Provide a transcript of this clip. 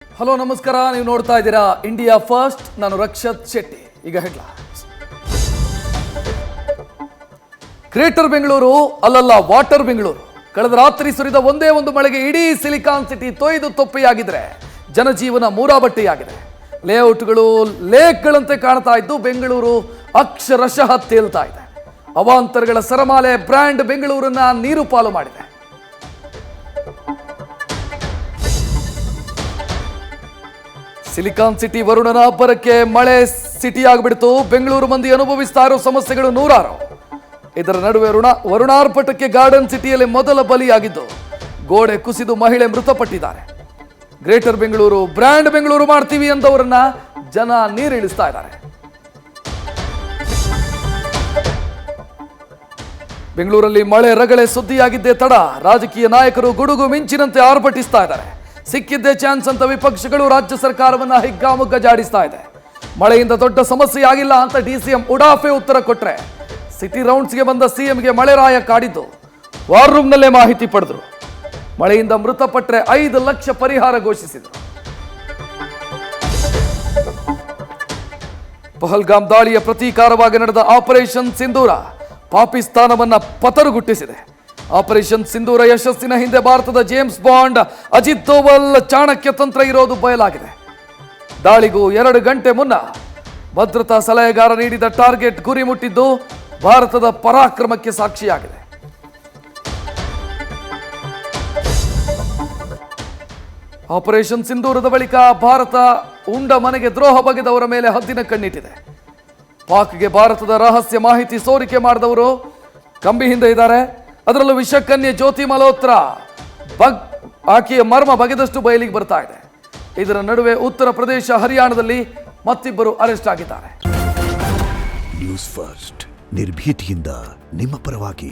Hello ನಮಸ್ಕಾರ, ನೀವು ನೋಡ್ತಾ ಇದ್ದೀರಾ ಇಂಡಿಯಾ ಫಸ್ಟ್. ನಾನು ರಕ್ಷತ್ ಶೆಟ್ಟಿ. ಈಗ ಹೆಡ್ಲೈನ್ಸ್. ಗ್ರೇಟರ್ ಬೆಂಗಳೂರು ಅಲ್ಲಲ್ಲ ವಾಟರ್ ಬೆಂಗಳೂರು. ಕಳೆದ ರಾತ್ರಿ ಸುರಿದ ಒಂದೇ ಒಂದು ಮಳೆಗೆ ಇಡೀ ಸಿಲಿಕಾನ್ ಸಿಟಿ ತೊಯ್ದು ತೊಪ್ಪೆಯಾಗಿದ್ರೆ ಜನಜೀವನ ಮೂರಾಬಟ್ಟೆಯಾಗಿದೆ. ಲೇಔಟ್ಗಳು ಲೇಕ್ಗಳಂತೆ ಕಾಣ್ತಾ ಇದ್ದು ಬೆಂಗಳೂರು ಅಕ್ಷರಶಃ ತೇಲ್ತಾ ಇದೆ. ಅವಾಂತರಗಳ ಸರಮಾಲೆ ಬ್ರ್ಯಾಂಡ್ ಬೆಂಗಳೂರನ್ನ ನೀರು ಪಾಲು ಮಾಡಿದೆ. ಸಿಲಿಕಾನ್ ಸಿಟಿ ವರುಣನ ಅಬ್ಬರಕ್ಕೆ ಮಳೆ ಸಿಟಿ ಆಗಿಬಿಡ್ತು. ಬೆಂಗಳೂರು ಮಂದಿ ಅನುಭವಿಸ್ತಾ ಇರೋ ಸಮಸ್ಯೆಗಳು ನೂರಾರು. ಇದರ ನಡುವೆ ವರುಣಾರ್ಪಟಕ್ಕೆ ಗಾರ್ಡನ್ ಸಿಟಿಯಲ್ಲಿ ಮೊದಲ ಬಲಿಯಾಗಿದ್ದು ಗೋಡೆ ಕುಸಿದು ಮಹಿಳೆ ಮೃತಪಟ್ಟಿದ್ದಾರೆ. ಗ್ರೇಟರ್ ಬೆಂಗಳೂರು ಬ್ರ್ಯಾಂಡ್ ಬೆಂಗಳೂರು ಮಾಡ್ತೀವಿ ಅಂದವರನ್ನ ಜನ ನೀರಿಳಿಸ್ತಾ ಇದ್ದಾರೆ. ಬೆಂಗಳೂರಲ್ಲಿ ಮಳೆ ರಗಳೆ ಸುದ್ದಿಯಾಗಿದ್ದೇ ತಡ ರಾಜಕೀಯ ನಾಯಕರು ಗುಡುಗು ಮಿಂಚಿನಂತೆ ಆರ್ಭಟಿಸ್ತಾ ಇದ್ದಾರೆ. ಸಿಕ್ಕಿದ್ದೇ ಚಾನ್ಸ್ ಅಂತ ವಿಪಕ್ಷಗಳು ರಾಜ್ಯ ಸರ್ಕಾರವನ್ನ ಹಿಗ್ಗಾಮುಗ್ಗ ಜಾಡಿಸ್ತಾ ಇದೆ. ಮಳೆಯಿಂದ ದೊಡ್ಡ ಸಮಸ್ಯೆ ಆಗಿಲ್ಲ ಅಂತ ಡಿಸಿಎಂ ಉಡಾಫೆ ಉತ್ತರ ಕೊಟ್ರೆ ಸಿಟಿ ರೌಂಡ್ಸ್ಗೆ ಬಂದ ಸಿಎಂಗೆ ಮಳೆರಾಯ ಕಾಡಿದ್ದು ವಾರ್ ರೂಮ್ನಲ್ಲೇ ಮಾಹಿತಿ ಪಡೆದ್ರು. ಮಳೆಯಿಂದ ಮೃತಪಟ್ಟರೆ 5 ಲಕ್ಷ ಪರಿಹಾರ ಘೋಷಿಸಿದರು. ಪಹಲ್ಗಾಮ್ ದಾಳಿಯ ಪ್ರತೀಕಾರವಾಗಿ ನಡೆದ ಆಪರೇಷನ್ ಸಿಂಧೂರ ಪಾಕಿಸ್ತಾನವನ್ನ ಪತರುಗುಟ್ಟಿಸಿದೆ. ಆಪರೇಷನ್ ಸಿಂಧೂರ ಯಶಸ್ಸಿನ ಹಿಂದೆ ಭಾರತದ ಜೇಮ್ಸ್ ಬಾಂಡ್ ಅಜಿತ್ ದೋವಲ್ ಚಾಣಕ್ಯ ತಂತ್ರ ಇರೋದು ಬಯಲಾಗಿದೆ. ದಾಳಿಗೂ 2 ಗಂಟೆ ಮುನ್ನ ಭದ್ರತಾ ಸಲಹೆಗಾರ ನೀಡಿದ ಟಾರ್ಗೆಟ್ ಗುರಿ ಮುಟ್ಟಿದ್ದು ಭಾರತದ ಪರಾಕ್ರಮಕ್ಕೆ ಸಾಕ್ಷಿಯಾಗಿದೆ. ಆಪರೇಷನ್ ಸಿಂಧೂರದ ಬಳಿಕ ಭಾರತ ಉಂಡ ಮನೆಗೆ ದ್ರೋಹ ಬಗೆದವರ ಮೇಲೆ ಹದ್ದಿನ ಕಣ್ಣಿಟ್ಟಿದೆ. ಪಾಕ್ಗೆ ಭಾರತದ ರಹಸ್ಯ ಮಾಹಿತಿ ಸೋರಿಕೆ ಮಾಡಿದವರು ಕಂಬಿ ಹಿಂದೆ ಇದ್ದಾರೆ. ಅದರಲ್ಲೂ ವಿಷಕನ್ಯೆ ಜ್ಯೋತಿ ಮಲ್ಹೋತ್ರಾ ಆಕೆಯ ಮರ್ಮ ಬಗೆದಷ್ಟು ಬಯಲಿಗೆ ಬರ್ತಾ ಇದೆ. ಇದರ ನಡುವೆ ಉತ್ತರ ಪ್ರದೇಶ ಹರಿಯಾಣದಲ್ಲಿ ಮತ್ತಿಬ್ಬರು ಅರೆಸ್ಟ್ ಆಗಿದ್ದಾರೆ. ನ್ಯೂಸ್ ಫಸ್ಟ್ ನಿರ್ಭೀತಿಯಿಂದ ನಿಮ್ಮ ಪರವಾಗಿ.